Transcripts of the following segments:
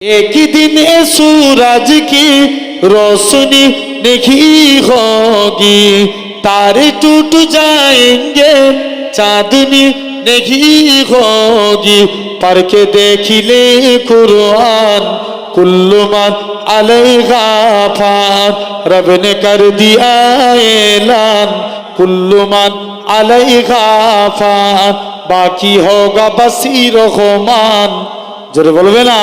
एक ही दिन ए सूरज की रोशनी नहीं होगी, तारे टूट जाएंगे चांदनी नहीं होगी। पढ़ के देख ले कुरान कुल्लु मन अलैहा फान, रब ने कर दिया ऐलान कुल्लु मन अलैहा फान, बाकी होगा बसी रहमान। जरा बोलबे ना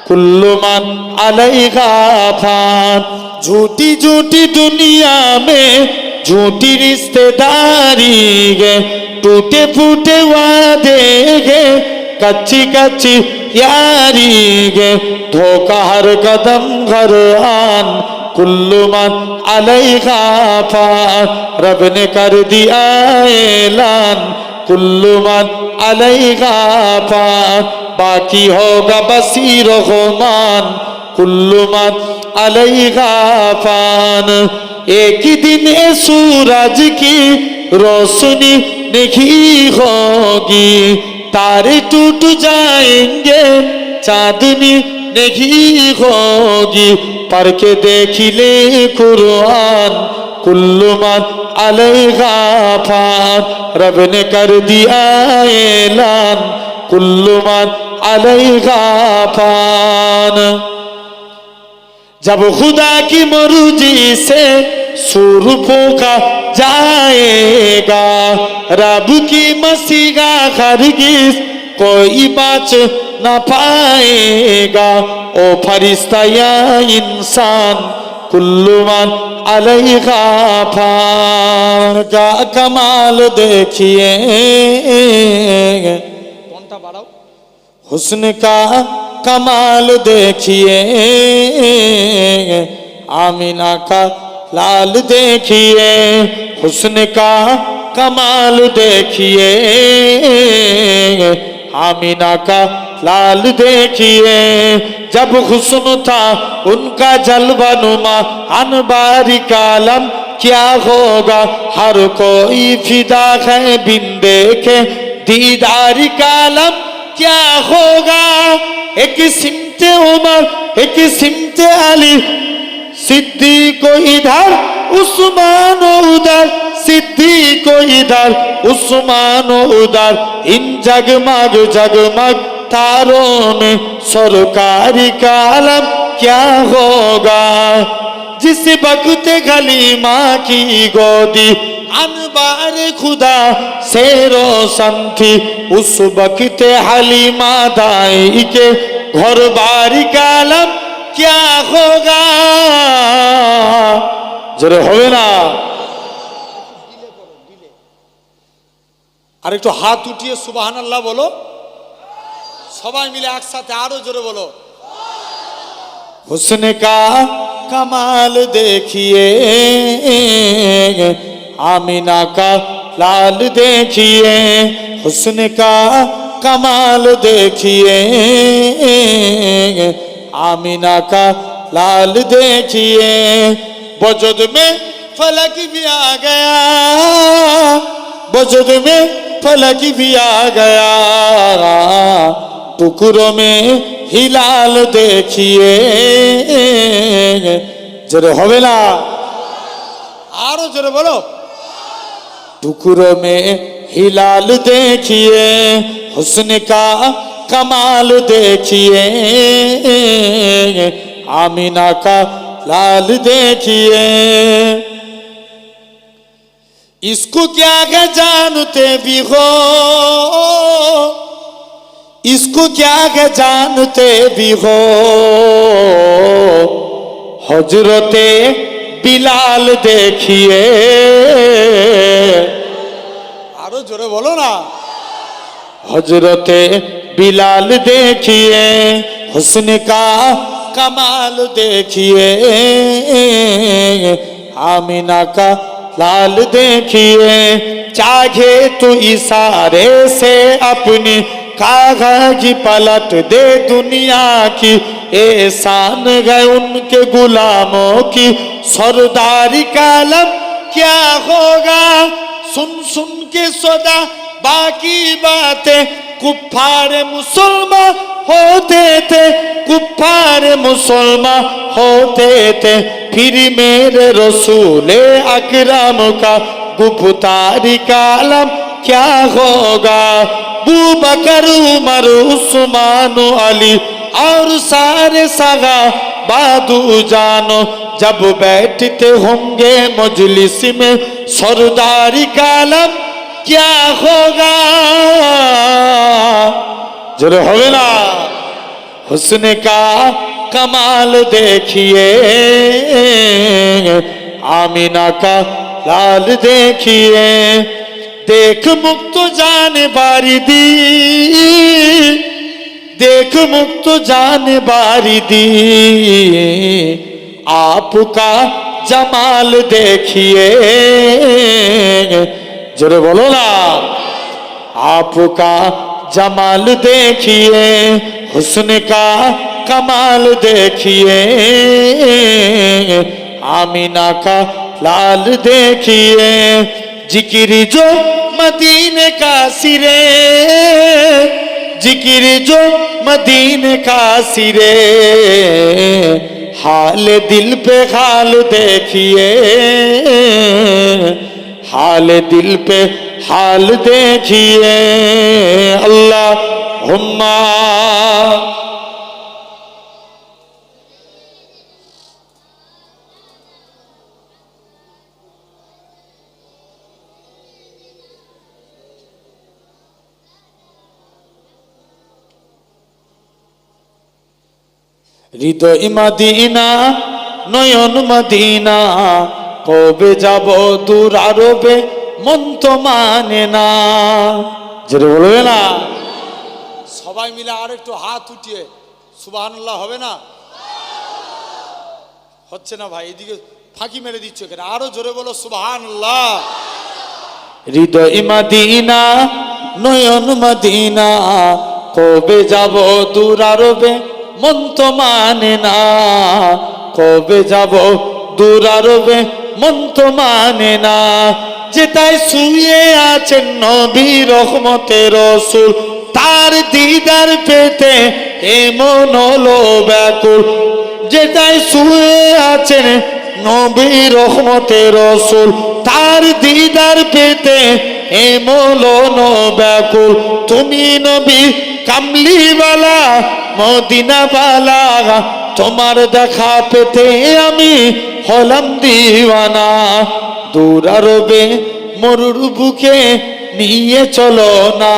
कुल्लु मन अलैहा फान। झूठी झूठी दुनिया में झूठी रिश्तेदारी गे, टूटे फूटे वादे गे, कच्ची कच्ची यारी गे, धोखा हर कदम घर आन कुल्लु मन अलैहा फान, रब ने कर दिया ऐलान कुल्लु मन अलैहा फान, बाकी होगा बसी रहमान कुल्लु मन अलैहा फान। एक ही दिन ए सूरज की रोशनी नहीं होगी, तारे टूट जाएंगे चांदनी नहीं होगी। पढ़ के देख ले कुरान कुल्लु मन अलैहा फान, रब ने कर दिया ऐलान कुल्लु मन अलैहा फान। जब खुदा की मर्जी से सूर फूंका जाएगा, रब की मसीहा हरगिज़ कोई बच न पाएगा। ओ फरिश्ता या इंसान कुल्लु मन अलैहा फान, का कमाल देखिए हुस्न का कमाल देखिए, आमीना का लाल देखिए, हुस्न का कमाल देखिए, आमीना का लाल देखिए। जब हुस्न था उनका जलवा नुमा अनबारी कालम, क्या होगा हर कोई फिदा है बिन देखे दीदारी कालम, क्या होगा। एक सिमते उमर एक सिमते अली, सिद्दीक को इधर उस्मान उधर, सिद्दीक को इधर उस्मान उधर, इन जगमग जगमग तारों में सरकारी कालम क्या होगा। जिस वक्त गलीमा की गोदी अनबार खुदा से रोशन थी, उस वक्त हलीमा दाई के घर बारी कालम क्या होगा। जरे होवे ना আর একটু হাত উঠিয়ে সুবহানাল্লাহ বলো সবাই মিলে একসাথে আরো জোরে বলো। हुस्न का कमाल देखिए, आमीना का लाल देखिए, हुस्न का कमाल देखिए, आमीना का लाल देखिए। वजूद में फलक भी आ गया, वजूद में फलक भी आ गया, टुकड़ों में हिलाल देखिए। जरे होवे ना आरो जरे बोलो। टुकड़ों में हिलाल देखिए, हुस्न का कमाल देखिए, आमीना का लाल देखिए। इसको क्या है जानते भी हो, इसको क्या है जानते भी हो, हजरते बिलाल देखिए। आरो जोरे बोलो ना। हजरते बिलाल देखिए, हुस्न का कमाल देखिए, आमीना का लाल देखिए। चाहे तो इशारे से अपनी कागज पलट दे दुनिया की, एहसान गए उनके गुलामों की सरदारी कालम क्या होगा। सुन सुन के सदा बाकी बातें कुफ्फार मुसलमान होते थे, कुफ्फार मुसलमान होते थे, फिर मेरे रसूल अकरम का गुफ्तारी का आलम क्या होगा। अबू बकर उमर उस्मान अली और सारे सहाबादू जानो, जब बैठते होंगे मजलिस में सरदारी का आलम क्या होगा। जरूर होगा ना। हुस्न का कमाल देखिए, आमीना का लाल देखिए, देख मुक्त जान बारी दी, देख मुक्त जान बारी दी, आपका जमाल देखिए। जरूर बोलो ना। आपका जमाल देखिए, हुस्न का कमाल देखिए, आमीना का लाल देखिए। जिक्र जो मदीने का सिरे, जिक्र जो मदीने का सिरे, हाल दिल पे हाल देखिए, हाल दिल पे हाल देखिए। अल्लाहुम्मा হৃদয় মদিনা নয়ন মদিনা, কবে যাব দূর আরবে মন তো মানে না। যেটা বলবে না সবাই মিলে আর একটু হাত উঠিয়ে সুবহানাল্লাহ হবে না? হচ্ছে না ভাই, এদিকে ফাঁকি মেরে দিচ্ছ কেন? আরো জোরে বলো সুবহানাল্লাহ। হৃদয় মদিনা নয়ন মদিনা, কবে যাব দূর আরবে মন তো মানে না, কবে যাব দূর আরবে মন তো মানে না। যেটাই শুয়ে আছেন নবী রহমতের রসুল, তার দিদার পেতে এমন হলো ব্যাকুল। যেটাই শুয়ে আছেন নবী রহমতের রসুল, তার দিদার পেতে এমন হলো ব্যাকুল। তুমি নবী কামলিওয়ালা মদিনাওয়ালা, তোমার দেখা পেতে আমি হলাম দিওয়ানা। দূর আরবে মরুর বুকে নিয়ে চলো না,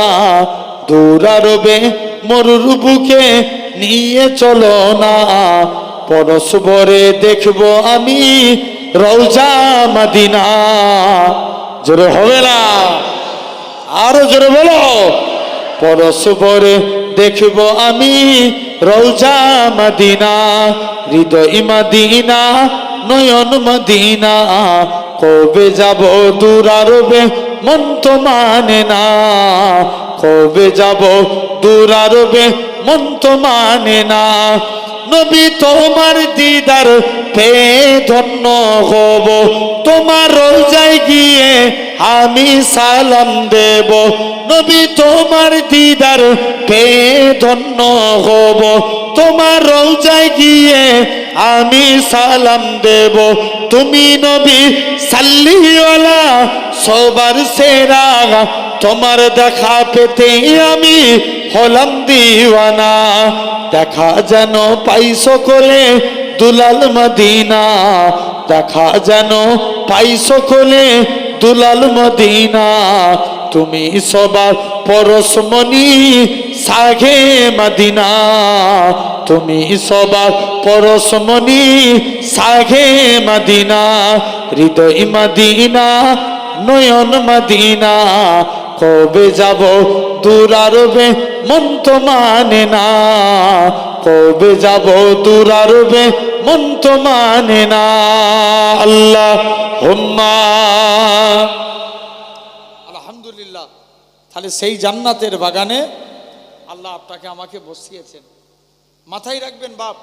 দূর আরবে মরুর বুকে নিয়ে চলো না। পরস্পরে দেখবো আমি রওজা মদিনা। জোরে হবে না? আরো জোরে বলো। পরস্পরে দেখব আমি রওজা মদিনা, হৃদয় মদিনা নয়ন মদিনা, কবে যাব দূর আরবে মন তো মানে না, কবে যাব দূর আরবে মন তো মানে না। নবী তোমার দিদার পেয়ে ধন্য হব, তোমার রওজায় গিয়ে আমি সালাম দেব। নবী তোমার দিদার পেয়ে ধন্য হব, তোমার রওজায় গিয়ে আমি সালাম দেব। তুমি নবী সাল্লিওয়ালা সবার সেরা, তোমার দেখা পেতে আমি হলাম দিওয়ানা। দেখা যেন পাই সকলে দুলাল মদিনা, দেখা যেন পাই সকলে দুলাল মদিনা। তুমি সবার পরশমণি সাঘে মদিনা, তুমি সবার পরশমণি সাঘে মদিনা। হৃদয় মদিনা নয়ন মদিনা, কবে যাব দূর আরবে মন তো মানে না, কবে যাব দূর আরবে মন তো মানে না। আল্লাহুম্মা। আলহামদুলিল্লাহ। তাহলে সেই জান্নাতের বাগানে আল্লাহ আপনাকে আমাকে বসিয়েছেন। মাথায় রাখবেন বাপ,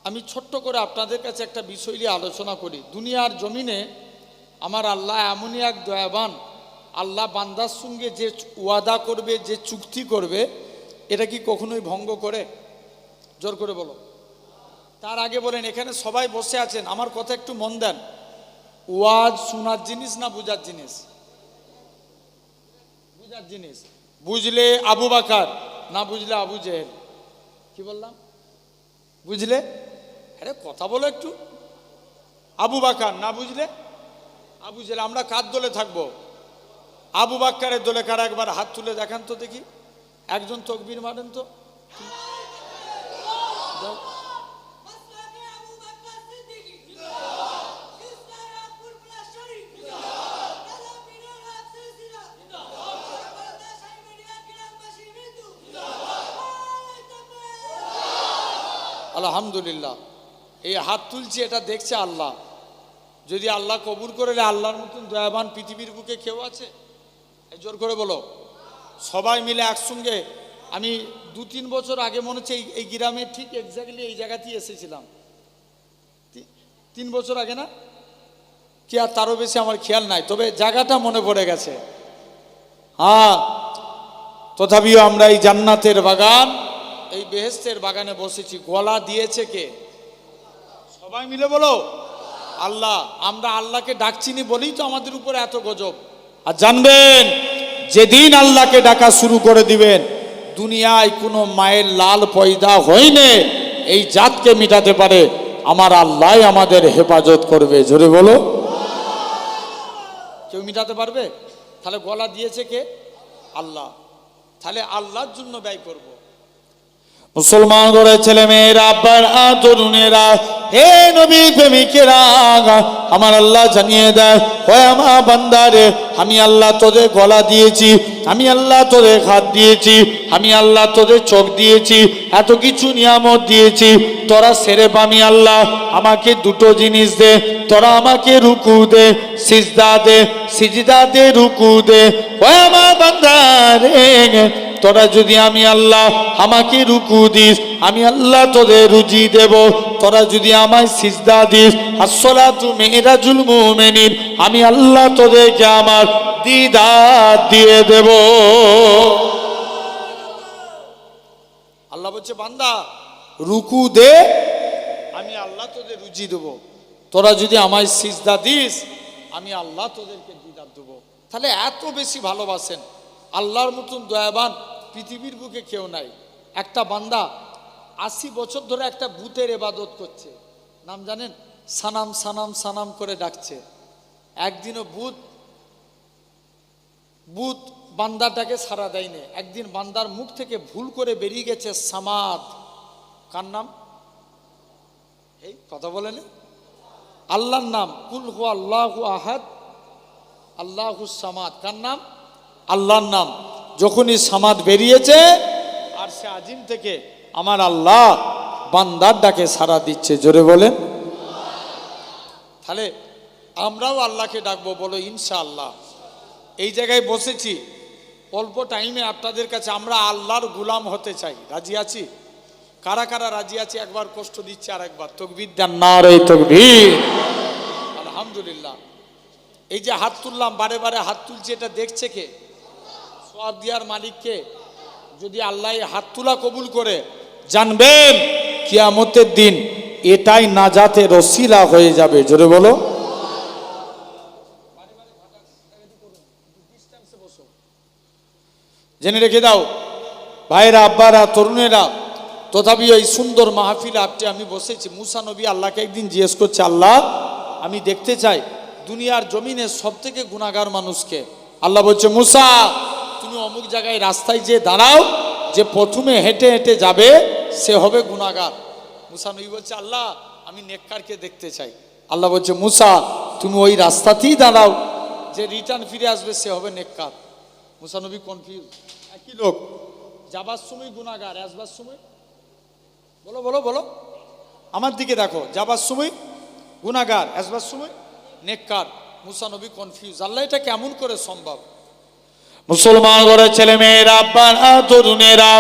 আমি ছোট্ট করে আপনাদের কাছে একটা বিষয় নিয়ে আলোচনা করি। দুনিয়ার জমিনে আমার আল্লাহ এমনই এক দয়াবান, আল্লাহ বান্দার সঙ্গে যে ওয়াদা করবে, যে চুক্তি করবে, এটা কি কখনোই ভঙ্গ করে? জোর করে বলো। তার আগে বলেন, এখানে সবাই বসে আছেন, আমার কথা একটু মন দেন। ওয়াজ শোনার জিনিস না বুঝার জিনিস? বুঝার জিনিস। বুঝলে আবু বকর, না বুঝলে আবু জেহেল। কি বললাম? বুঝলে? আরে কথা বলো একটু। আবু বকর, না বুঝলে আবু জেহেল। আমরা কার দলে থাকবো? আবু বকরের দলে কারা? একবার হাত তুলে দেখান তো দেখি। একজন তকবীর মারেন তো। আলহামদুলিল্লাহ। এই হাত তুলছি, এটা দেখছে আল্লাহ। যদি আল্লাহ কবুল করে, আল্লাহর মতন দয়াবান পৃথিবীর বুকে কেউ আছে? জোর করে বলো। সবাই মিলে একসঙ্গে। আমি 2-3 বছর আগে মনে হচ্ছে এই গ্রামে ঠিক এক্স্যাক্টলি এই জায়গাতেই এসেছিলাম। 3 বছর আগে না কি? আর তারও বেশি আমার খেয়াল নাই, তবে জায়গাটা মনে পড়ে গেছে। হ্যাঁ, তথাপিও আমরা এই জান্নাতের বাগান, এই বেহেশতের বাগানে বসেছি। গলা দিয়েছে কে? সবাই মিলে বলো, আল্লাহ। আমরা আল্লাহকে ডাকছিনি বলেই তো আমাদের উপরে এত গজব। আর জানবেন, যেদিন আল্লাহকে ডাকা শুরু করে দিবেন, দুনিয়ায় কোনো মায়ের লাল পয়দা হয়নি এই জাতকে মিটাতে পারে, আমার আল্লাহ আমাদের হেফাজত করবে। জোরে বলো। কেউ মিটাতে পারবে? তাহলে গলা দিয়েছে কে? আল্লাহ। তাহলে আল্লাহর জন্য ব্যয় করব। মুসলমান ঘরের ছেলে মেয়েরা, আব্বারা, তরুণেরা, হে নবী প্রেমিকেরা, আমার আল্লাহ জানিয়ে দেয়, হয় আমার বান্দারে, আমি আল্লাহ তোদের গলা দিয়েছি, আমি আল্লাহ তোদের হাত দিয়েছি, আমি আল্লাহ তোদের চোখ দিয়েছি, এত কিছু নিয়ামত দিয়েছি। তোরা সেরেফ আমি আল্লাহ আমাকে দুটো জিনিস দে। তোরা আমাকে রুকু দে, সিজদা দে, সিজদা দে, রুকু দে। হয় আমার বান্দারে, তোরা যদি আমি আল্লাহ আমাকে রুকু দিস, আমি আল্লাহ তোদের রুজি দেব। তোরা যদি আমায় সিজদা দিস, আসসালাতু মিরাজুল মুমিনিন, আমি আল্লাহ তোদেরকে আমার দিদার দিয়ে দেব। আল্লাহ বলছে, বান্দা রুকু দে, আমি আল্লাহ তোদের রুজি দেব। তোরা যদি আমায় সিজদা দিস, আমি আল্লাহ তোদেরকে দিদার দেব। তাহলে এত বেশি ভালোবাসেন আল্লাহর মতন দয়াবান পৃথিবীর বুকে কেউ নাই। একটা বান্দা 80 বছর ধরে একটা ভূতের ইবাদত করছে, নাম জানেন? সানাম সানাম সানাম করে ডাকছে। একদিনও ভূত বান্দাটাকে সাড়া দেয়নি। একদিন বান্দার মুখ থেকে ভুল করে বেরিয়ে গেছে সামাদ। কার নাম? এই কথা বলেন, আল্লাহর নাম। কুল হু আল্লাহু আহাদ আল্লাহুস সামাদ। কার নাম? আল্লাহর নাম। যখনই সামাদ বেরিয়েছে, আর সে আজিম থেকে আমার আল্লাহ বান্দার ডাকে সাড়া দিচ্ছে। জোরে বলেন। তাহলে আমরাও আল্লাহকে ডাকবো, বলো ইনশাআল্লাহ। এই জায়গায় বসেছি অল্প টাইমে আপনাদের কাছে, আমরা আল্লাহর গোলাম হতে চাই। রাজি আছি? কারা কারা রাজি আছে? একবার কষ্ট দিচ্ছে, আর একবার তাকবীর দেন, নারে তাকবীর। আলহামদুলিল্লাহ। এই যে হাত তুললাম, বারে বারে হাত তুলছি, এটা দেখছে কে? সওয়াব দেওয়ার মালিককে। যদি আল্লাহ হাত তোলা কবুল করে, জানবেন কিয়ামতের দিন এটাই নাজাতের ওসিলা হয়ে যাবে। জোরে বলো। জেনে রেখে দাও ভাইরা, আব্বারা, তরুণেরা, তথাপি এই সুন্দর মাহফিল আপনি আমি বসেছি। মুসা নবী আল্লাহকে একদিন জিজ্ঞেস করছে, আল্লাহ আমি দেখতে চাই দুনিয়ার জমিনে সব থেকে গুনাহগার মানুষকে। আল্লাহ বলছে, মুসা তুমি অমুক জায়গায় রাস্তায় যে দাঁড়াও, যে প্রথমে হেঁটে হেঁটে যাবে সে হবে গুনাহগার। মুসা নবী বলছে, আল্লাহ আমি নেককারকে দেখতে চাই। আল্লাহ বলছে, মুসা তুমি ওই রাস্তাতেই দাঁড়াও, যে রিটার্ন ফিরে আসবে সে হবে নেককার। মুসা নবী কনফিউজ। একই লোক, যাবার সময় গুনাহগার, আসবার সময় বলো বলো বলো, আমার দিকে দেখো, যাবার সময় গুনাহগার, আসবার সময় নেককার। মুসা নবী কনফিউজ, আল্লাহ এটা কেমন করে সম্ভব? মুসলমান ঘরের ছেলে মেয়েরা, আব্বারা, তরুণেরা,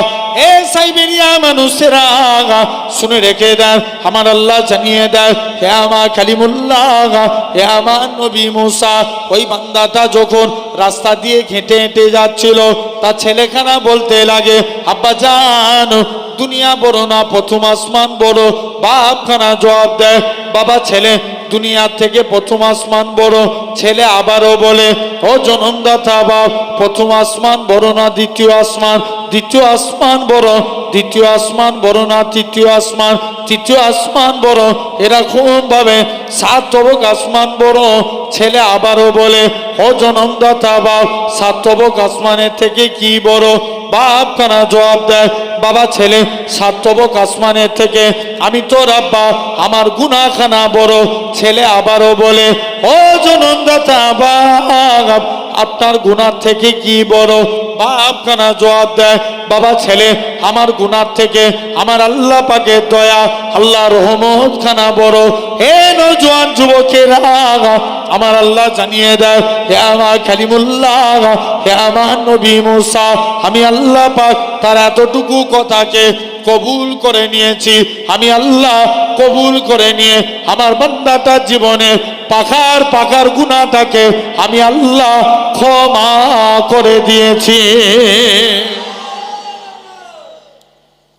এ সাইবেরিয়া মানুষেরা শুনে রেখে দেন, আমার আল্লাহ জানিয়ে দেয়, হে আমার কালিমুল্লাহ, হে আমার নবী মুসা, ওই বান্দাটা যখন রাস্তা দিয়ে হেঁটে হেঁটে যাচ্ছিল, তার ছেলেখানা বলতে লাগে, আব্বা জান দুনিয়া বড় না প্রথম আসমান বড়। বাপখানা জবাব দেয়, বাবা ছেলে দুনিয়ার থেকে প্রথম আসমান বড়। ছেলে আবারও বলে, ও জনমদাতা বাপ, প্রথম আসমান বড় না দ্বিতীয় আসমান? দ্বিতীয় আসমান বড়। দ্বিতীয় আসমান বড় না তৃতীয় আসমান? তৃতীয় আসমান বড়। এরকম ভাবে 7 তবক আসমান বড়। ছেলে আবারও বলে, ও জনমদাতা বাপ, 7 তবক আসমানের থেকে কি বড়? বাপ খানা জবাব দেয়, বাবা ছেলে 7 তবক আসমানের থেকে আমি তোর আব্বা, আমার গুনাহখানা বড়। ছেলে আবারও বলে, ও জনমদাতা বাপ, আপনার গুনার থেকে কি বড়? বাপ খানা জবাব দেয়, বাবা ছেলে আমার গুনার থেকে আমার আল্লাহ পাকের দয়া, আল্লাহ রহমত খানা বড়। হে নওজোয়ান যুবকেরা, আমার আল্লাহ জানিয়ে দেয়, হে আমার কালিমুল্লাহ, হে আমার নবী মুসা, আমি আল্লাহ পাক তার এতটুকু কথাকে কবুল করে নিয়েছি। আমি আল্লাহ কবুল করে নিয়ে আমার বান্দাটার জীবনে পাখার পাখার গুনাহটাকে আমি আল্লাহ ক্ষমা করে দিয়েছি।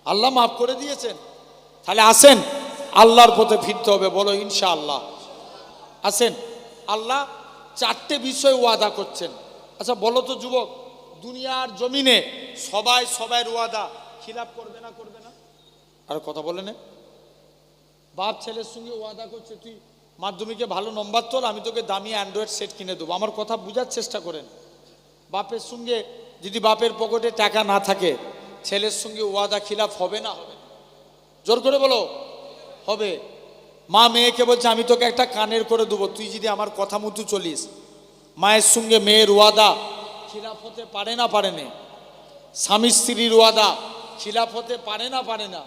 আল্লাহ মাফ করে দিয়েছেন। তাহলে আসেন আল্লাহর পথে ফিরতে হবে, বলো ইনশাআল্লাহ। আসেন, আল্লাহ 4টে বিষয় ওয়াদা করছেন। আচ্ছা বলো তো যুবক, দুনিয়ার জমিনে সবাই সবার ওয়াদা খিলাফ করবে না? করবে না? আর কথা বলে না? বাপ ছেলের সঙ্গে ওয়াদা করছে, তুই মাধ্যমিকে ভালো নম্বর তোল, আমি তোকে দামি অ্যান্ড্রয়েড সেট কিনে দেবো। আমার কথা বোঝার চেষ্টা করেন। বাপের সঙ্গে যদি বাপের পকেটে টাকা না থাকে, ছেলের সঙ্গে ওয়াদা খিলাফ হবে না? হবে? জোর করে বলো, হবে। মা মেয়েকে বলছে, আমি তোকে একটা কানের করে দেবো, তুই যদি আমার কথা মতো চলিস। মায়ের সঙ্গে মেয়ের ওয়াদা খিলাফ হতে পারে না? পারে না? স্বামী স্ত্রীর ওয়াদা খিলাফ হতে পারে না? পারে না?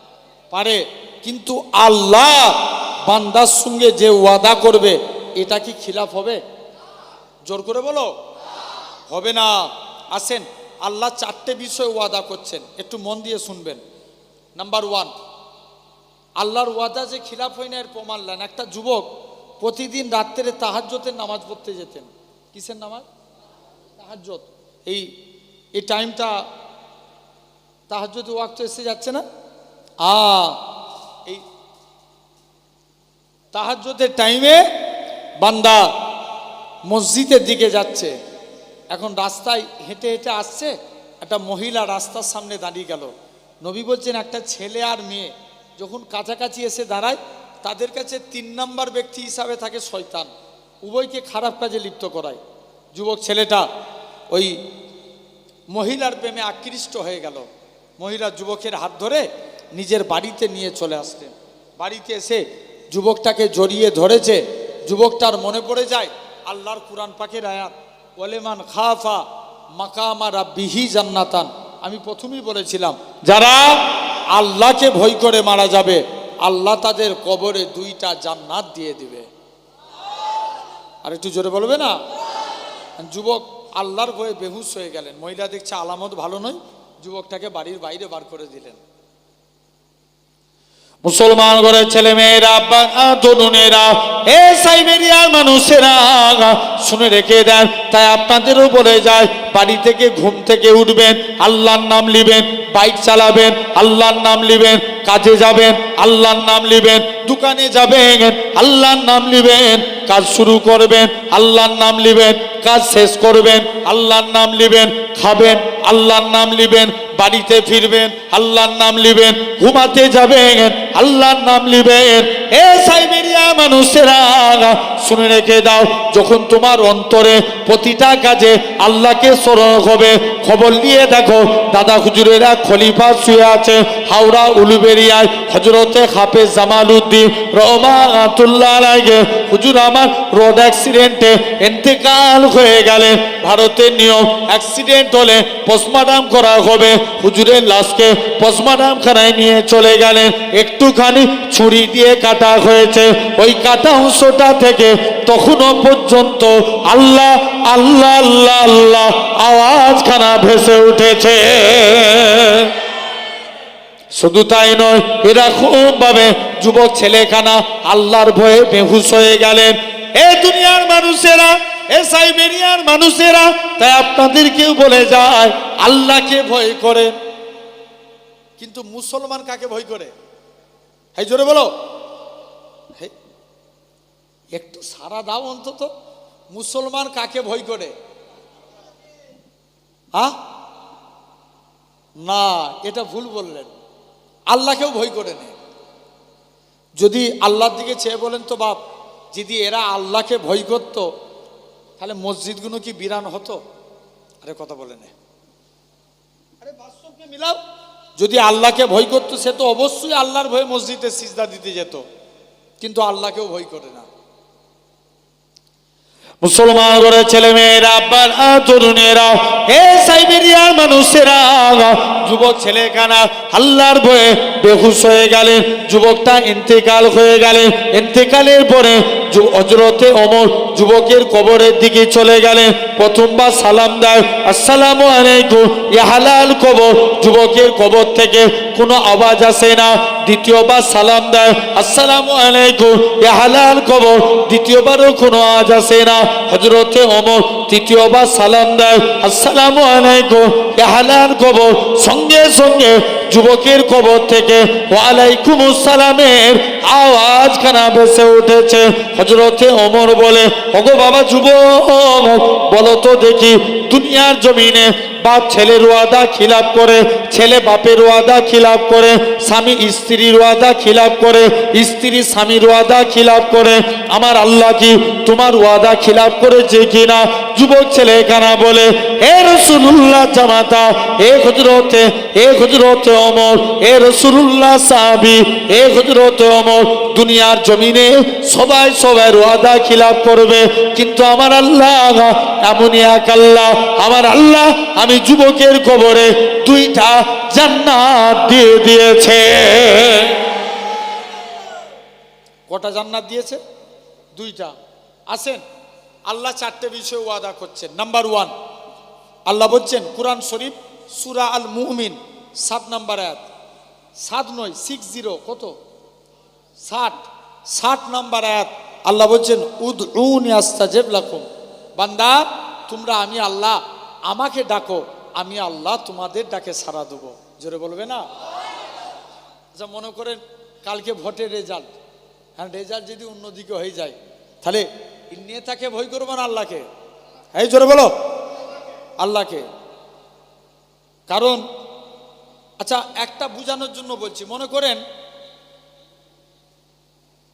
পারে। কিন্তু আল্লাহ বান্দার সঙ্গে যে ওয়াদা করবে, এটা কি খিলাফ হবে? জোর করে বলো, হবে না। আসেন, আল্লাহ 4টে বিষয় ওয়াদা করছেন, একটু মন দিয়ে শুনবেন। নাম্বার 1, আল্লাহর ওয়াদা যে খিলাফ হয় না এর প্রমাণ নেন। একটা যুবক প্রতিদিন রাত্রে তাহাজ্জুদের নামাজ পড়তে যেতেন। কিসের নামাজ? তাহাজ্জুদ। এই টাইমটা তাহাজ্জুদ ওয়াক্ত এসে যাচ্ছে না? এই তাহাজ্জুদের টাইমে বান্দা মসজিদের দিকে যাচ্ছে। এখন রাস্তায় হেঁটে হেঁটে আসছে, একটা মহিলা রাস্তার সামনে দাঁড়িয়ে গেল। নবী বলছেন, একটা ছেলে আর মেয়ে যখন কাছাকাছি এসে দাঁড়ায়, তাদের কাছে 3 নম্বর ব্যক্তি হিসাবে থাকে শয়তান। উভয়কে খারাপ কাজে লিপ্ত করায়। যুবক ছেলেটা ওই মহিলার প্রেমে আকৃষ্ট হয়ে গেল। মহিলা যুবকের হাত ধরে নিজের বাড়িতে নিয়ে চলে আসলেন। বাড়িতে এসে যুবকটাকে জড়িয়ে ধরেছে। যুবকটার মনে পড়ে যায় আল্লাহর কুরআন পাকের আয়াত, ওয়ালিমান খাফা মাকামা রাব্বিহি জান্নাতান। আমি প্রথমেই বলেছিলাম, যারা আল্লাহকে ভয় করে মারা যাবে, আল্লাহ তাদের কবরে 2টা জান্নাত দিয়ে দিবে। আর একটু জোরে বলবে না? যুবক আল্লাহর ভয়ে বেহুশ হয়ে গেলেন। মহিলা দেখছে আলামত ভালো নয়, যুবকটাকে বাড়ির বাইরে বার করে দিলেন। মুসলমান ঘরের ছেলে মেয়েরা, তরুণেরা, হে সাইবেরিয়ার মানুষেরা, শুনে রেখে দেন। তাই আপনাদেরও বলে যায়, বাড়ি থেকে ঘুম থেকে উঠবেন, আল্লাহর নাম লিবেন। বাইক চালাবেন, আল্লাহর নাম লিবেন। কাজে যাবেন, আল্লাহর নাম লিবেন। দোকানে যাবেন, আল্লাহর নাম লিবেন। কাজ শুরু করবেন, আল্লাহর নাম লিবেন। কাজ শেষ করবেন, আল্লাহর নাম লিবেন। খাবেন, আল্লাহর নাম লিবেন। বাড়িতে ফিরবেন, আল্লাহর নাম লিবেন। ঘুমাতে যাবেন, আল্লাহর নাম লিবেন। এ সাইবেরিয়া মানুষেরা, শুনে রেখে দাও, যখন তোমার অন্তরে প্রতিটা কাজে আল্লাহকে স্মরণ হবে, খবর নিয়ে দেখো দাদা হুজুরেরা খলিফা শুয়ে আছে হাওড়া উলুবেরিয়ায়, হজরতে হাফেজ জামালউদ্দিন রহমাতুল্লাহ আলাইহি হুজুর আমার রোড অ্যাক্সিডেন্টে ইন্তেকাল হয়ে গেলেন। ভারতের নিয়ম, অ্যাক্সিডেন্ট হলে পোস্টমর্টম করা হবে। হুজুরের লাশকে পোস্টমর্টম খানায় নিয়ে চলে গেলেন। একটুখানি ছুরি দিয়ে কাটা হয়েছে। ওই কাটা অংশটা থেকে তখনও পর্যন্ত আল্লাহ আল্লাহ আল্লাহ আল্লাহ আওয়াজ খানা ভেসে উঠেছে। শুধু তাই নয়, এরকম ভাবে যুবক ছেলেখানা আল্লাহর ভয়ে বেহুশ হয়ে গেলেন। এ দুনিয়ার মানুষেরা, এ সাইবেরিয়ার মানুষেরা, তাই আপনাদেরকেও বলে যায় আল্লাহকে ভয় করে। কিন্তু মুসলমান কাকে ভয় করে? এই জোরে বলো, একটু সারা দাও অন্তত। মুসলমান কাকে ভয় করে? না, এটা ভুল বললেন। আল্লাহকেও ভয় করে না। যদি আল্লাহর দিকে চেয়ে বলেন তো বাপ, যদি এরা আল্লাহকে ভয় করত তাহলে মসজিদগুলো কি বিরান হতো? আরে কথা বলে না, আরে বাস্তবকে মিলাও। যদি আল্লাহকে ভয় করত সে তো অবশ্যই আল্লাহর ভয়ে মসজিদে সিজদা দিতে যেত, কিন্তু আল্লাহকেও ভয় করে না। মুসলমান করে ছেলে মেয়েরা, আব্বার তরুণেরা, হে সাইবেরিয়ার মানুষেরা, যুবক ছেলেখানা আল্লাহর ভয়ে বেহুশ হয়ে গেলেন। যুবকটা ইন্তেকাল হয়ে গেলেন। ইন্তেকালের পরে হযরতে ওমর যুবকের কবরের দিকে চলে গেলেন। প্রথমবার সালাম দেয়, আসসালামু আলাইকুম, ইয়া হালাল কবর। যুবকের কবর থেকে কোনো আওয়াজ আসে না। দ্বিতীয়বার সালাম দেয়, আসসালামু আলাইকুম, ইয়া হালাল কবর। দ্বিতীয়বারও কোনো আওয়াজ আসে না। হযরতে ওমর তৃতীয়বার সালাম দেয়, আসসালামু আলাইকুম, ইয়া হালাল কবর। সঙ্গে সঙ্গে যুবকের কবর থেকে ওয়ালাইকুম আসসালামের আওয়াজখানা ভেসে উঠেছে। হযরতে ওমর বলে, ওগো বাবা যুবক, বলো তো দেখি, দুনিয়ার জমিনে বাপ ছেলের ওয়াদা খিলাফ করে, ছেলে বাপের ওয়াদা খিলাফ করে, স্বামী স্ত্রীর ওয়াদা খিলাফ করে, স্ত্রী স্বামীর ওয়াদা খিলাফ করে, আমার আল্লাহ কি তোমার ওয়াদা খিলাফ করেছে কিনা? যুবক ছেলে কানা বলে, হে রাসূলুল্লাহ জামাতা, হে হযরতে ওমর, হে রাসূলুল্লাহ সাহাবী, হে হযরতে ওমর, দুনিয়ার জমিনে সবাই সবার ওয়াদা খিলাফ করবে, কিন্তু আমার আল্লাহ এমনই এক আল্লাহ, আমার আল্লাহ আমি যুবকের কবরে 2টা জান্নাত দিয়ে দিয়েছে। কটা জান্নাত দিয়েছে? 2টা। আসেন, আল্লাহ 4টে বিষয় ওয়াদা করছেন। নাম্বার 1, আল্লাহ বলছেন কুরআন শরীফ সূরা আল মুমিন 7 নম্বর আয়াত, 7 নয় 60, কত 60 নম্বর আয়াত। আল্লাহ বলছেন উদউনি আস্তাজিব লাকুম, বান্দা তোমরা আমি আল্লাহ আমাকে ডাকো, আমি আল্লাহ তোমাদের ডাকে সাড়া দেবো। জোরে বলবে না? আচ্ছা মনে করেন কালকে ভোটের রেজাল্ট, হ্যাঁ রেজাল্ট যদি অন্যদিকে হয়ে যায় তাহলে নেতাকে ভয় করবো না আল্লাহকে? এই জোরে বলো, আল্লাহকে। কারণ আচ্ছা একটা বোঝানোর জন্য বলছি, মনে করেন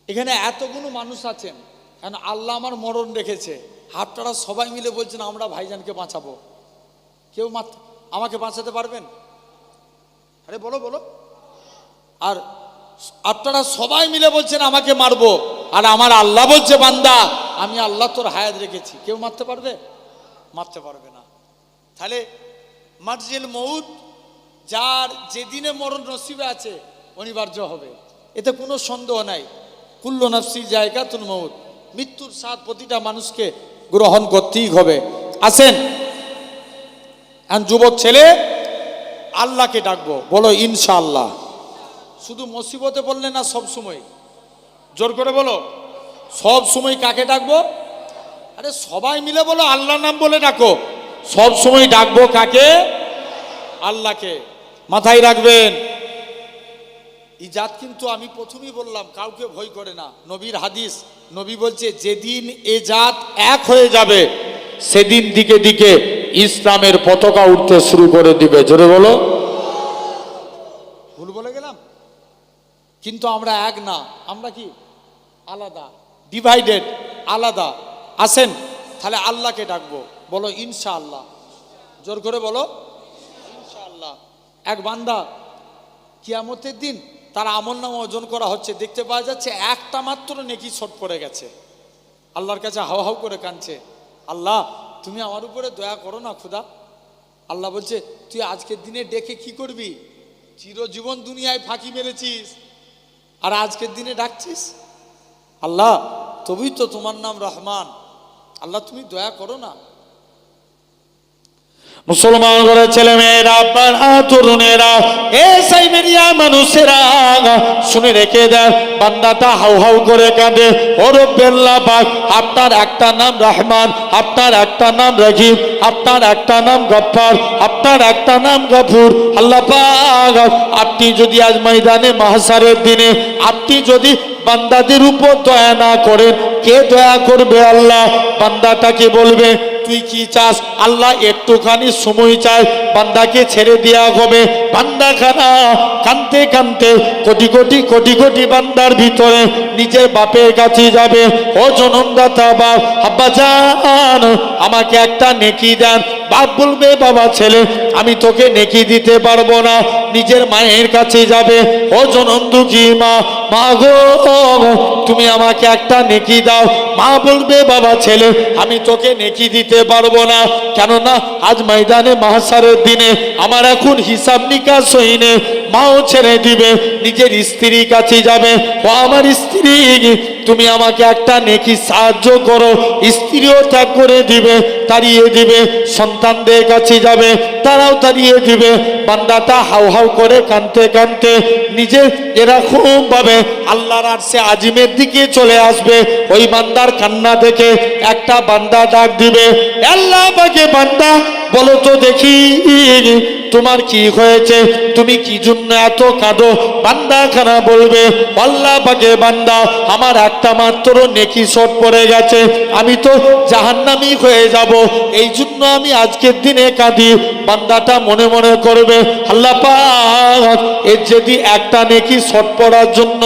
এখানে এতগুলো মানুষ আছেন, কারণ আল্লাহ আমার মরণ রেখেছে, আপনারা সবাই মিলে বলছেন আমরা ভাইজানকে বাঁচাবো, কেউ আমাকে বাঁচাতে পারবেন? আরে বলো বলো। আর আপনারা সবাই মিলে বলছেন আমাকে মারবো, আর আমার আল্লাহ বলছে বান্দা আমি আল্লাহ তোর হায়াত রেখেছি, কেউ মারতে পারবে? মারতে পারবে না। তাহলে মারজিল মউত, যার যেদিনে মরণ নসিবে আছে অনিবার্য হবে, এতে কোনো সন্দেহ নাই। কুল্লু নাফসি জায়গাতুল মউত, মৃত্যুর স্বাদ প্রতিটা মানুষকে গ্রহণ করতেই হবে। আসেন যুবক ছেলে আল্লাহকে ডাকবো, বলো ইনশাআল্লাহ। শুধু মুসিবতে বললে না, সব সময়, জোর করে বলো, সব সময় কাকে ডাকবো? আরে সবাই মিলে বলো, আল্লাহর নাম বলে ডাকো। সব সময় ডাকবো কাকে? আল্লাহকে। মাথায় রাখবেন, এই জাত কিন্তু আমি প্রথমেই বললাম কাউকে ভয় করে না। নবীর হাদিস, নবী বলছে যেদিন এ জাত এক হয়ে যাবে সেদিন দিকে দিকে ইসলামের পতাকা উঠতে শুরু করে দিবে। জোরে বলো। ভুল বলে গেলাম? কিন্তু আমরা এক না, আমরা কি আলাদা, ডিভাইডেড, আলাদা। আসেন তাহলে আল্লাহকে ডাকবো, বলো ইনশাআল্লাহ। জোর করে বলো ইনশাআল্লাহ। এক বান্দা কিয়ামতের দিন তার আমলনামা ওজন করা হচ্ছে, দেখতে পাওয়া যাচ্ছে একটা মাত্র নেকি শর্ট পড়ে গেছে। আল্লাহর কাছে হাও হাও করে কাঁদছে, আল্লাহ তুমি আমার উপরে দয়া করো না খুদা। আল্লাহ বলছে তুই আজকের দিনে ডেকে কি করবি? চিরজীবন দুনিয়ায় ফাঁকি মেরেছিস আর আজকের দিনে ডাকছিস। আল্লাহ তবেই তো তোমার নাম রহমান, আল্লাহ তুমি দয়া করো না। মুসলমান ঘরের ছেলে মেয়েরা, তরুণেরা, এ সাইবেরিয়া মানুষেরা শুনে রেখে দেন, বান্দাটা হাউ হাউ করে কাঁদে, ও রব্বুল পাক, আপনার একটা নাম রহমান, আপনার একটা নাম রহিম, আপনার একটা নাম গফফার, আপনার একটা নাম গফুর। আল্লাহ পাক, আপনি যদি আজ ময়দানে মাহশারের দিনে আপনি যদি বান্দাদের উপর দয়া না করেন, কে দয়া করবে? আল্লাহ। বান্দাটাকে বলবে তুই কি চাস? আল্লাহ একটুখানি সময় চায়, বান্দাকে ছেড়ে দেওয়া হবে। বান্দাখানা কানতে কানতে কোটি কোটি কোটি কোটি বান্দার ভিতরে নিজের বাপের কাছে যাবে, ও জনমদাতা বাপ, আব্বা জান আমাকে একটা নেকি দেন। বাপ বলবে বাবা ছেলে আমি তোকে নেকি দিতে পারবো না। নিজের মায়ের কাছে যাবে, ও জনম দুঃখী মা, মা গো তুমি আমাকে একটা নেকি দাও। মা বলবে বাবা ছেলে আমি তোকে নেকি দিতে পারবো না, কেননা আজ ময়দানে মাহশারের দিনে আমার এখন হিসাব নিকাশ হইনে। মাও ছেড়ে দিবে, নিজের স্ত্রীর কাছে যাবে, ও আমার স্ত্রী তুমি আমাকে একটা নেকি সাহায্য করো। স্ত্রীও ত্যাগ করে দিবে, তাড়িয়ে দিবে। সন্তানদের কাছে যাবে, তারাও তাড়িয়ে দিবে। বান্দাটা হাউ হাউ করে কাঁদতে কাঁদতে নিজে এরকম ভাবে আল্লাহর আরশে আজিমের দিকে চলে আসবে। ওই বান্দার কান্না দেখে একটা বান্দা ডাক দিবে, আল্লাহ পাকে বান্দা বলো তো দেখি তোমার কি হয়েছে, তুমি কি জন্য এত কাঁদো? বান্দা খানা বলবে, আল্লাহ পাকে বান্দা আমার একটা মাত্র নেকি শর্ট পড়ে গেছে, আমি তো জাহান্নামী হয়ে যাব, এই জন্য আমি আজকের দিনে কাঁদি। বান্দাটা মনে মনে করবে, আল্লাহ পাক এর যদি একটা নেকি শর্ট পড়ার জন্য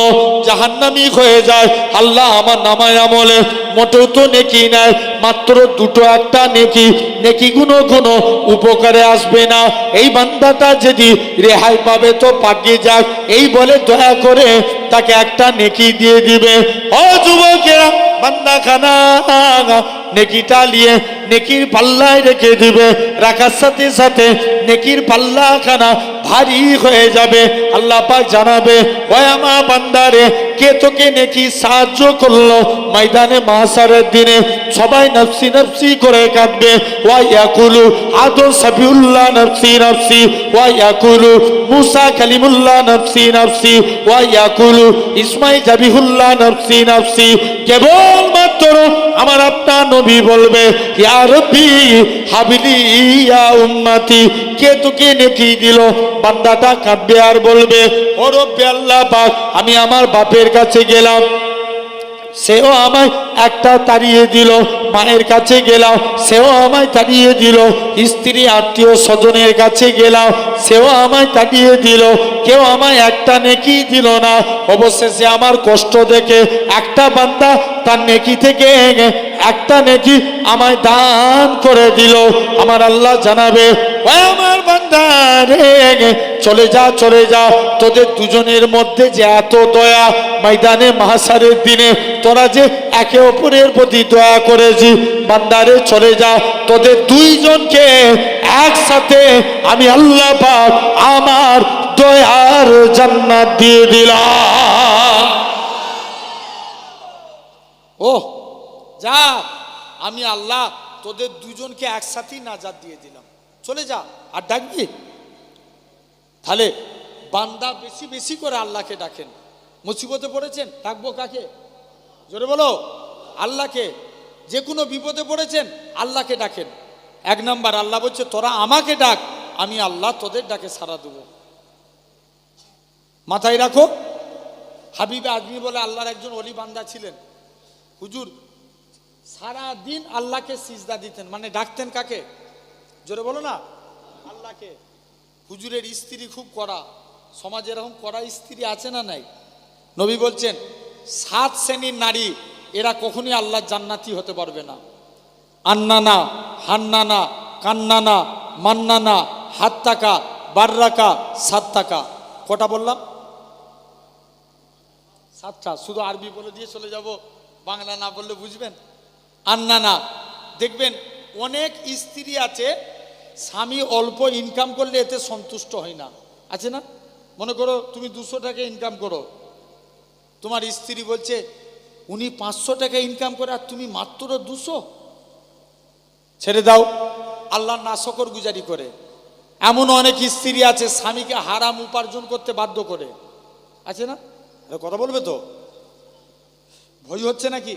জাহান্নামী হয়ে যায়, আল্লাহ আমার নামায় আমলে মোটেও তো নেকি নাই, মাত্র দুটো একটা নেকি, নেকি কোনো উপকারে আসবে না। এই বান্দাটা যদি রেহাই পাবে তো পাকিয়ে যাক, এই বলে দয়া করে তাকে একটা নেকি দিয়ে দিবে। ও যুবকেরা, বান্দা খানা নেকিটা নিয়ে নেকির পাল্লায় রেখে দিবে, রাখার সাথে সাথে নেকির পাল্লা খানা ভারী হয়ে যাবে। আল্লাহ পাক জানাবে, ও আমার বান্দারে কে তোকে নেকি সাহায্য করলো? ময়দানে মাহশারের দিনে সবাই নফসি নফসি করে কাঁদবে। ওয়া ইয়াকুলু আদম সাবিউল্লাহ নফসি নফসি, ওয়া ইয়াকুলু মুসা কালিমুল্লাহ নফসি নফসি, ওয়া ইয়াকুলু ইসমাইল জাবিহুল্লাহ নফসি নফসি। কেবলমাত্র আমার আপনার নবী বলবে, ইয়া রব্বি হাবিলি ইয়া উম্মতি, কে তোকে নেকি দিল? বান্দাটা কাঁদবে আর বলবে, ও রব্বি আল্লাহ পাক আমি আমার বাপের কাছে গেলাম, সেও আমায় একটা তাড়িয়ে দিল। মায়ের কাছে গেলাম, সেও আমায় তাড়িয়ে দিল। স্ত্রী আত্মীয় স্বজনের কাছে গেলাম, সেও আমায় তাড়িয়ে দিল। কেউ আমায় একটা নেকি দিল না। অবশেষে আমার কষ্ট দেখে একটা বান্দা তার নেকি থেকে একটা নেকি আমায় দান করে দিল। আমার আল্লাহ জানাবে, ও আমার বান্দা রে চলে যা চলে যা, তোদের দুজনের মধ্যে যে এত দয়া, ময়দানে মাহশারের দিনে তোরা যে একে অপরের প্রতি দয়া করেছি, বান্দারে চলে যা, তোদের দুইজনকে একসাথে আমি আল্লাহ পাক আমার দয়ার জান্নাত দিয়ে দিলাম। ও যা, আমি আল্লাহ তোদের দুজনকে একসাথেই নাজাত দিয়ে দিলাম, চলে যা। আর ডাকবি? তাহলে বান্দা বেশি বেশি করে আল্লাহকে ডাকেন। মুসিবতে পড়েছেন, ডাকবো কাকে? জোরে বলো, আল্লাহকে। যে কোনো বিপদে পড়েছেন, আল্লাহকে ডাকেন। এক নাম্বার আল্লাহ বলছে, তোরা আমাকে ডাক, আমি আল্লাহ তোদের ডাকে সাড়া দেবো। মাথায় রাখো। হাবিবে আজমি বলে আল্লাহর একজন ওলি বান্দা ছিলেন। হুজুর সারা দিন আল্লাহকে সিজদা দিতেন, মানে ডাকতেন কাকে? জোরে বলো না, আল্লাহকে। হুজুরের স্ত্রী খুব কড়া, সমাজে এরকম কড়া স্ত্রী আছে না নাই? নবী বলছেন 7 শ্রেণীর নারী, এরা কখনোই আল্লাহর জান্নাতি হতে পারবে না। আন্নানা, হান্নানা, কান্নানা, মান্নানা, হাত্তাকা, বাররাকা, সাত্তাকা। কটা বললাম? 7টা। শুধু আরবি বলে দিয়ে চলে যাব, বাংলা না বললে বুঝবেন। আন্নানা, দেখবেন অনেক স্ত্রী আছে স্বামী অল্প ইনকাম করলে এতে সন্তুষ্ট হয় না, আছে না? মনে করো তুমি 200 টাকা ইনকাম করো, তোমার স্ত্রী বলছে উনি 500 টাকা ইনকাম করে আর তুমি মাত্র 200, ছেড়ে দাও। আল্লাহর নাশকর গুজারি করে। এমন অনেক স্ত্রী আছে স্বামীকে হারাম উপার্জন করতে বাধ্য করে, আছে না? কথা বলবে তো, ভয় হচ্ছে নাকি?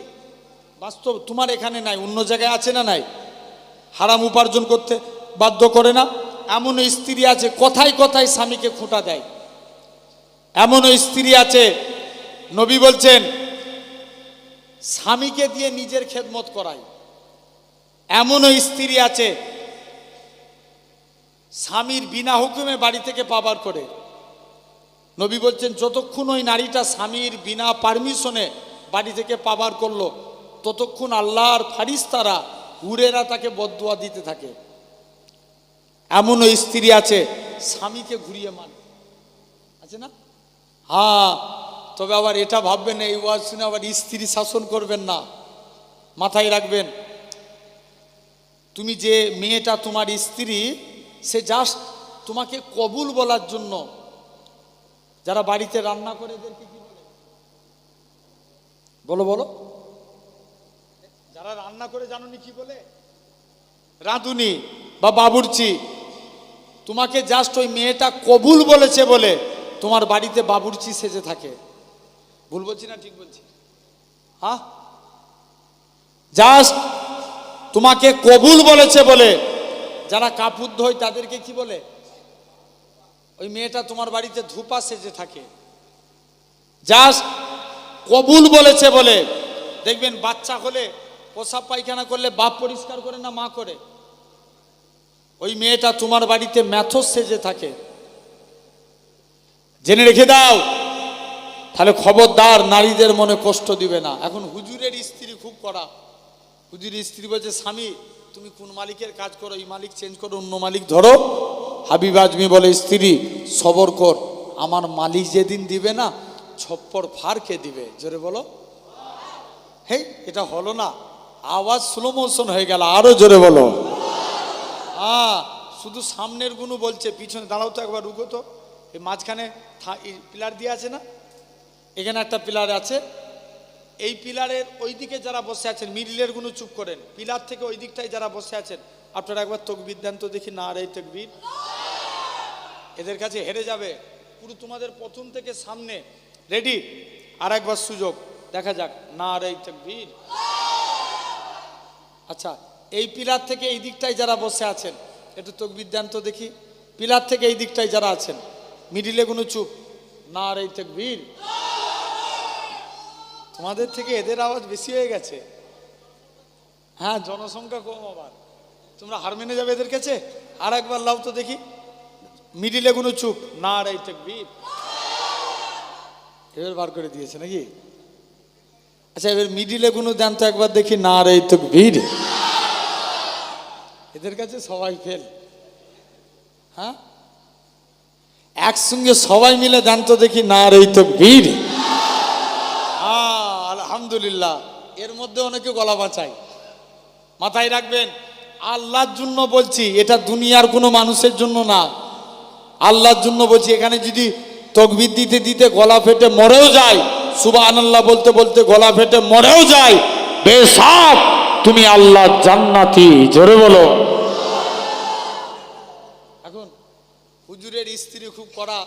বাস্তব তোমার এখানে নাই, অন্য জায়গায় আছে না নাই? হারাম উপার্জন করতে বাধ্য করে না? এমন স্ত্রী আছে কথায় কথায় স্বামীকে খোঁটা দেয়। এমন স্ত্রী আছে নবী বলছেন স্বামীকে দিয়ে নিজের খেদমত করায়। এমন স্ত্রী আছে স্বামীর বিনা হুকুমে বাড়ি থেকে পাবার করে। নবী বলছেন যতক্ষণ ওই নারীটা স্বামীর বিনা পারমিশনে বাড়ি থেকে পাবার করলো, ততক্ষণ আল্লাহর ফারিস্তারা হুরেরা তাকে বদদুয়া দিতে থাকে। এমন স্ত্রী আছে স্বামীকে ঘুরিয়ে মানে, আছে না? হ্যাঁ, তবে আবার এটা ভাববেন এই ওয়াজ শুনে আবার স্ত্রী শাসন করবেন না, মাথায় রাখবেন। তুমি যে মেয়েটা তোমার স্ত্রী, সে জাস্ট তোমাকে কবুল বলার জন্য, যারা বাড়িতে রান্না করে এদেরকে কি বলে? বলো বলো, যারা রান্না করে জানোনি কি বলে? রাঁধুনি বা বাবুর্চি। তোমাকে জাস্ট ওই মেয়েটা কবুল বলেছে বলে তোমার বাড়িতে বাবুর্চি সেজে থাকে। ভুল বলছি না ঠিক বলছি? হ্যাঁ, জাস্ট তোমাকে কবুল বলেছে বলে যারা কাপড় ধোয় তাদেরকে কি বলে? ওই মেয়েটা তোমার বাড়িতে ধূপা সেজে থাকে। জাস্ট কবুল বলেছে বলে দেখবেন বাচ্চা হলে প্রসাব পায়খানা করলে বাপ পরিষ্কার করে না মা করে? ওই মেয়েটা তোমার বাড়িতে ম্যাথস সেজে থাকে। জেনে রেখে দাও, তাহলে খবরদার নারীদের মনে কষ্ট দিবে না। এখন হুজুরের স্ত্রী খুব কড়া। হুজুরের স্ত্রী বলছে স্বামী তুমি কোন মালিকের কাজ করো, এই মালিক চেঞ্জ করো, অন্য মালিক ধরো। হাবিব আজমি বলে স্ত্রী সবর কর, আমার মালিক যেদিন দিবে না ছপ্পর ফারকে দিবে। জোরে বলো। হেই, এটা হলো না, আওয়াজ স্লো মোশন হয়ে গেল, আরো জোরে বলো। হ্যাঁ, শুধু সামনের গুলো বলছে, পিছনে দাঁড়াও তো একবার, রুকো তো। এই মাঝখানে পিলার দিয়ে আছে না, এখানে একটা পিলার আছে, এই পিলারের ওই দিকে যারা বসে আছেন মিডিলের গুলো চুপ করেন, পিলার থেকে ওই দিকটায় যারা বসে আছেন আপনারা একবার তকবীর দেন তো দেখি। না রে তকবীর, এদের কাছে হেরে যাবে পুরো। তোমাদের প্রথম থেকে সামনে রেডি, আর একবার সুযোগ, দেখা যাক। না রে তকবীর। আচ্ছা, এই পিলার থেকে এই দিকটায় যারা বসে আছেন একটু তকবীর দেন তো দেখি। পিলার থেকে এই দিকটায় যারা আছেন মিডিলে গুলো চুপ। না রে তকবীর। তোমাদের থেকে এদের আওয়াজ বেশি হয়ে গেছে। হ্যাঁ, জনসংখ্যা কম, আবার তোমরা হার মেনে যাবে এদের কাছে। আর একবার লাও তো দেখি, মিডিলে গুলো চুপ। না রে তাকবীর। এবার বার করে দিয়েছে নাকি? আচ্ছা, এবার মিডিলে গুলো দেন তো একবার দেখি। না রে তাকবীর। এদের কাছে সবাই ফেল। হ্যাঁ, একসঙ্গে সবাই মিলে দেন তো দেখি। না রে তাকবীর। আলহামদুলিল্লাহ, এর মধ্যে অনেকে গলা বাঁচায়। মাথায় রাখবেন, আল্লাহর জন্য বলছি, এটা দুনিয়ার কোনো মানুষের জন্য না, আল্লাহর জন্য বলছি। এখানে যদি তাকবীর দিতে দিতে গলা ফেটে মরেও যায়, সুবহানাল্লাহ বলতে বলতে গলা ফেটে মরেও যায়, বেশক তুমি আল্লাহর জান্নাতি। জোরে বলো। এখন হুজুরের স্ত্রী খুব কড়া,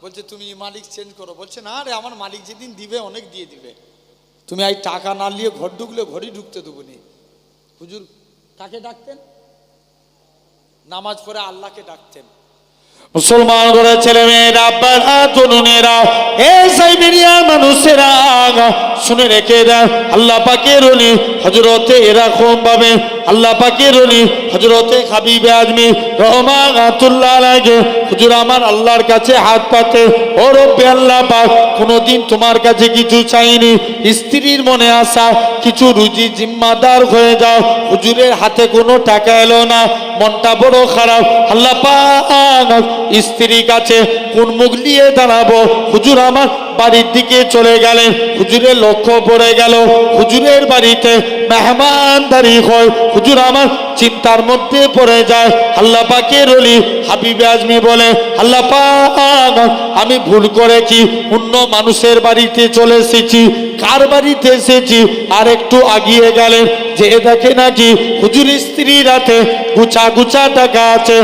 বলছে তুমি মালিক চেঞ্জ করো। বলছে না রে, আমার মালিক যেদিন দিবে অনেক দিয়ে দিবে, তুমি এই টাকা না নিয়ে ঘর ঢুকলে ঘরই ঢুকতে দেবো নি। হুজুর কাকে ডাকতেন? নামাজ পড়ে আল্লাহকে ডাকতেন। মুসলমান ঘরে ছেলে মেয়েরা, আব্বারা, তরুণেরা, এই সাইবেরিয়ার মানুষেরা শুনে রেখে দেন, আল্লাহ পাকের ওলি হযরতে এরকম ভাবে আল্লাহ পাকের ওলি হযরতে হাবিবে আজমি রহমাতুল্লাহ আলাইহি হুজুর আমার আল্লাহর কাছে হাত পাতে, ও রব্বে আল্লাহ পাক, কোনোদিন তোমার কাছে কিছু চাইনি, স্ত্রীর মনে আসা কিছু রুজি জিম্মাদার হয়ে যাও। হুজুরের হাতে কোনো টাকা এলো না, মনটা বড় খারাপ। আল্লাহ পাক স্ত্রীর কাছে কোন মুখ নিয়ে দাঁড়াবো? হুজুর আমার বাড়ির দিকে চলে গেলেন। হুজুরের লক্ষ্য পড়ে গেল হুজুরের বাড়িতে মেহমানদারি হয়। হুজুর আমার চিন্তার মধ্যে পড়ে যায়। আল্লাহ পাকের ওলি হাবিবে আজমি বলে, আল্লাহ পাক আমি ভুল করেছি, অন্য মানুষের বাড়িতে চলে এসেছি, কার বাড়িতে এসেছি। আর একটু আগিয়ে গেলেন, যে দেখে নাকি হুজুরের স্ত্রীর হাতে গুছা গুছা টাকা আছে।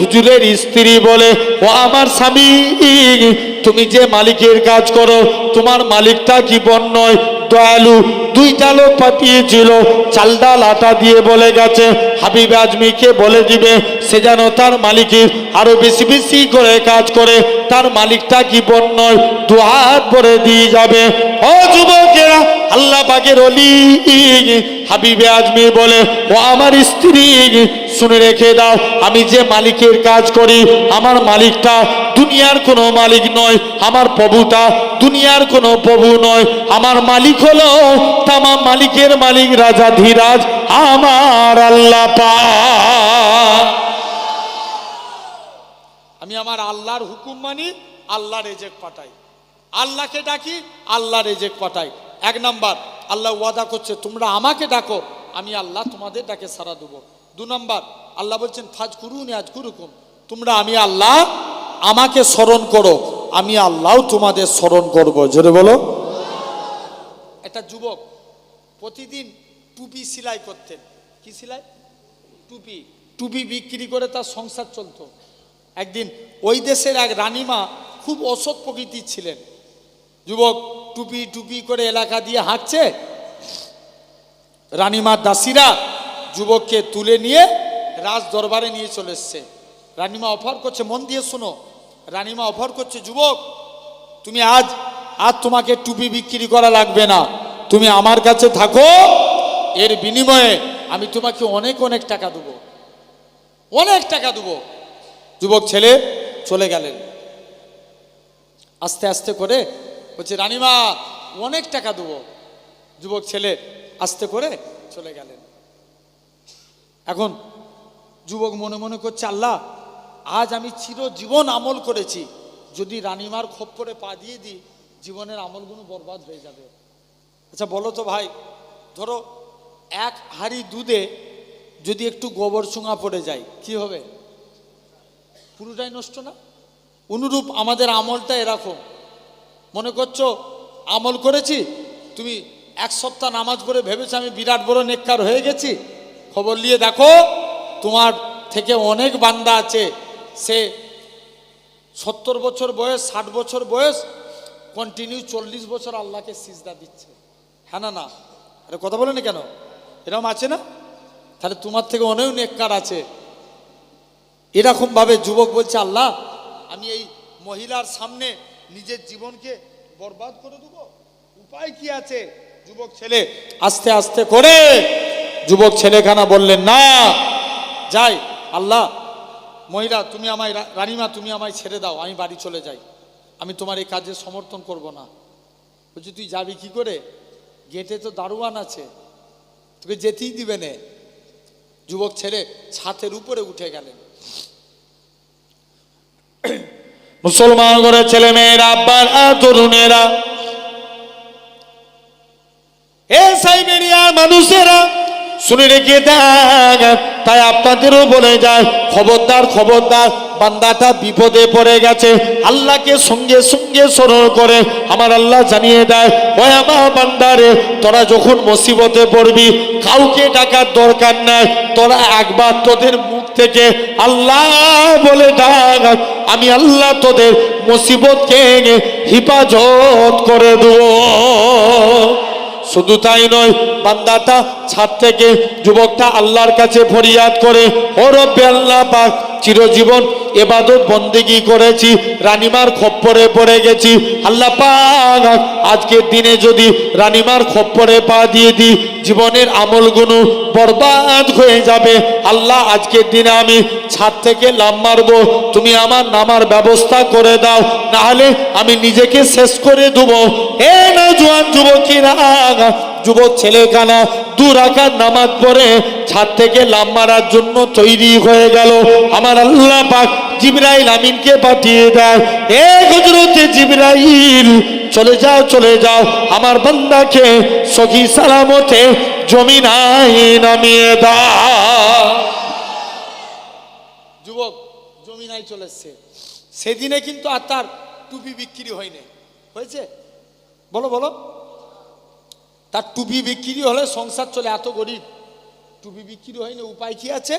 হুজুরের স্ত্রী বলে, ও আমার স্বামী, তুমি যে মালিকের কাজ করো, তোমার মালিকটা কি বন নয়, দয়ালু? দুইটা লোক পাঠিয়েছিল, চাল ডাল আটা দিয়ে বলে গেছে হাবিব আজমিকে বলে দিবে সে যেন তার মালিকের আরো বেশি বেশি করে কাজ করে, তার মালিকটা কি বন নয়, দু হাত ভরে দিয়ে যাবে। ও যুবকেরা, আল্লাহ পাকের ওলি হাবিবে আজমি বলে, ও আমার স্ত্রী শুনে রেখে দাও, আমি যে মালিকের কাজ করি, আমার মালিকটা দুনিয়ার কোনো মালিক নয়, আমার প্রভুটা দুনিয়ার কোনো প্রভু নয়, আমার মালিক হলো তামাম মালিকের মালিক, রাজা ধীরাজ আমার আল্লাহ পাক। আমি আমার আল্লাহর হুকুম মানি, আল্লাহ রেজেক পাঠাই, আল্লাহকে ডাকি, আল্লাহ রেজেক পাঠাই। এক নাম্বার, আল্লাহ ওয়াদা করছে তোমরা আমাকে ডাকো, আমি আল্লাহ তোমাদের ডাকে সাড়া দেবো। দু নাম্বার, আল্লাহ বলছেন ফাজ কুরুনি আজ কুরুকুম, তোমরা আমি আল্লাহ আমাকে স্মরণ করো, আমি আল্লাহ তোমাদের স্মরণ করবো। জোরে বলো। একটা যুবক প্রতিদিন টুপি সেলাই করতেন। কি সেলাই? টুপি। টুপি বিক্রি করে তার সংসার চলতো। একদিন ওই দেশের এক রানীমা খুব অসৎ প্রকৃতির ছিলেন। যুবক টুপি টুপি করে এলাকা দিয়ে হাঁটছে, রানীমার দাসীরা যুবককে তুলে নিয়ে রাজ দরবারে নিয়ে চলে এসছে। রানীমা অফার করছে, মন দিয়ে শোনো, রানীমা অফার করছে, যুবক তুমি আজ তোমাকে টুপি বিক্রি করা লাগবে না, তুমি আমার কাছে থাকো, এর বিনিময়ে আমি তোমাকে অনেক অনেক টাকা দেবো, অনেক টাকা দেবো। যুবক ছেলে চলে গেলেন। আস্তে আস্তে করে বলছে, রানীমা অনেক টাকা দেবো। যুবক ছেলে আস্তে করে চলে গেলেন। এখন যুবক মনে মনে করছে, আল্লাহ আজ আমি চিরজীবন আমল করেছি, যদি রানীমার খপ্পরে পা দিয়ে দিই জীবনের আমলগুলো বরবাদ হয়ে যাবে। আচ্ছা বলো তো ভাই, ধরো এক হাঁড়ি দুধে যদি একটু গোবর চুঙা পড়ে যায় কি হবে? পুরোটাই নষ্ট না? অনুরূপ আমাদের আমলটা এরকম। মনে করছো আমল করেছি, তুমি এক সপ্তাহ নামাজ পড়ে ভেবেছো আমি বিরাট বড় নেককার হয়ে গেছি, খবর নিয়ে দেখো তোমার থেকে অনেক বান্দা আছে, সে 70 বছর বয়স, 60 বছর বয়স, কন্টিনিউ 40 বছর আল্লাহকে সিজদা দিচ্ছে। হ্যাঁ না? না আরে কথা বলে না কেন? এরকম আছে না? তাহলে তোমার থেকে অনেক নেককার আছে। এরকম ভাবে যুবক বলছে, আল্লাহ আমি এই মহিলার সামনে নিজের জীবনকে বরবাদ করে দেবো, উপায় কি আছে? যুবক ছেলে আস্তে আস্তে করে যুবক ছেলেখানা বললেন, না যাই, আল্লাহ মহিলা তুমি আমায়, রানীমা তুমি আমায় ছেড়ে দাও, আমি বাড়ি চলে যাই, আমি তোমার এই কাজে সমর্থন করব না। বলছি তুই যাবি কি করে? গেটে তো দারোয়ান আছে, তোকে যেতেই দিবে না। যুবক ছেলে ছাদের উপরে উঠে গেলেন। মুসলমান করে ছেলে মেয়েরা, আব্বার তরুণেরা, এ সাইবেরিয়া মানুষেরা শুনে রেখে দেন, তাই আপনাদেরও বলে যায়, খবরদার খবরদার, বান্দাটা বিপদে পড়ে গেছে, আল্লাহকে সঙ্গে সঙ্গে স্মরণ করে আমার আল্লাহ জানিয়ে দেয়, ওই আমার বান্দারে তোরা যখন মুসিবতে পড়বি কাউকে ডাকার দরকার নাই, তোরা একবার তোদের মুখ থেকে আল্লাহ বলে ডাক, আমি আল্লাহ তোদের মুসিবতকে হিফাজত করে দেবো। শুধু তাই নয়, বান্দাটা ছাদ থেকে যুবকটা আল্লাহর কাছে ফরিয়াদ করে, ও রব্বে আল্লাহ পাক চিরজীবন ইবাদত বন্দেগী করেছি, রানীমার খপ্পরে পড়ে গেছি, আল্লাহ পাক আজকের দিনে যদি রানীমার খপ্পরে পা দিয়ে দিই জীবনের আমলগুলো বরবাদ হয়ে যাবে। আল্লাহ আজকের দিনে আমি ছাদ থেকে লাফ মারবো, তুমি আমার নামার ব্যবস্থা করে দাও, নাহলে আমি নিজেকে শেষ করে দেবো। এ নওজোয়ান যুবকেরা, যুবক ছেলেখানা 2 রাকাত নামাজ পড়ে ছাদ থেকে লাফ মারার জন্য তৈরি হয়ে গেল। আমার আল্লাহ পাক জিবরাইল আমিনকে পাঠিয়ে দেয়, এ হযরতে জিবরাইল চলে যাও চলে যাও, আমার বান্দাকে সহি সালামতে জমিনায় নামিয়ে দাও। যুবক জমিনায় চলে এসছে। সেদিনে কিন্তু আর তার টুপি বিক্রি হয়নি, হয়েছে? বলো বলো, তার টুপি বিক্রি হলে সংসার চলে, এত গরিব, টুপি বিক্রি হয়নি, উপায় কি আছে?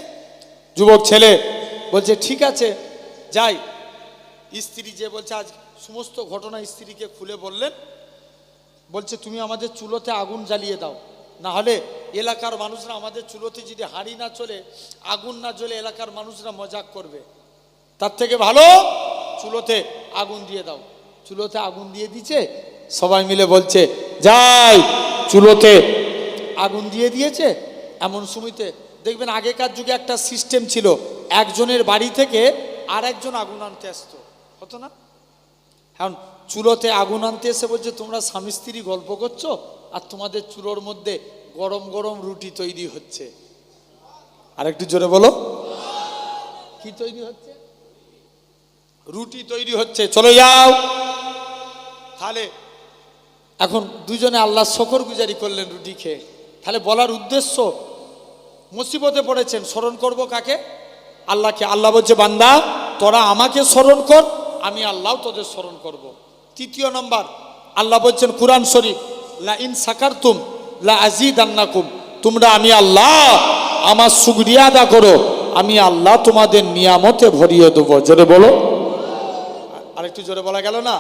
যুবক ছেলে বলছে ঠিক আছে যাই। স্ত্রী যে বলছে, আজ সমস্ত ঘটনা স্ত্রীকে খুলে বললেন। বলছে তুমি আমাদের চুলোতে আগুন জ্বালিয়ে দাও, না হলে এলাকার মানুষরা, আমাদের চুলোতে যদি হাঁড়ি না চলে, আগুন না জ্বলে, এলাকার মানুষরা মজাক করবে। তার থেকে ভালো চুলোতে আগুন দিয়ে দাও। চুলোতে আগুন দিয়ে দিচ্ছে, সবাই মিলে বলছে যাই। চুলোতে আগুন দিয়ে দিয়েছে। এমন সময়তে দেখবেন আগেকার যুগে একটা সিস্টেম ছিল, একজনের বাড়ি থেকে আর একজন আগুন আনতে আসতো, হতো না? এখন চুলোতে আগুন আনতে এসে বলছে তোমরা স্বামী স্ত্রী গল্প করছো, আর তোমাদের চুলোর মধ্যে গরম গরম রুটি তৈরি হচ্ছে। আর একটু জোরে বলো, কি তৈরি হচ্ছে? রুটি তৈরি হচ্ছে, চলে যাও। তাহলে এখন দুজনে আল্লাহ শকর গুজারি করলেন রুটি খেয়ে। তাহলে বলার উদ্দেশ্য, মুসিবতে পড়েছেন, স্মরণ করব কাকে? আল্লাহকে। আল্লাহ বলছে বান্দা তোরা আমাকে স্মরণ কর, আমি আল্লাহ তোদের স্মরণ করব। তৃতীয় নম্বর, আল্লাহ বলছেন কুরআন শরীফ, লা ইন সাকারতুম লা আযীদান্নাকুম, তোমরা আমি আল্লাহ আমার শুকরিয়া আদা করো, আমি আল্লাহ তোমাদের নিয়ামতে ভরিয়ে দেবো। জোরে বলো, আরেকটু জোরে বলা গেল না?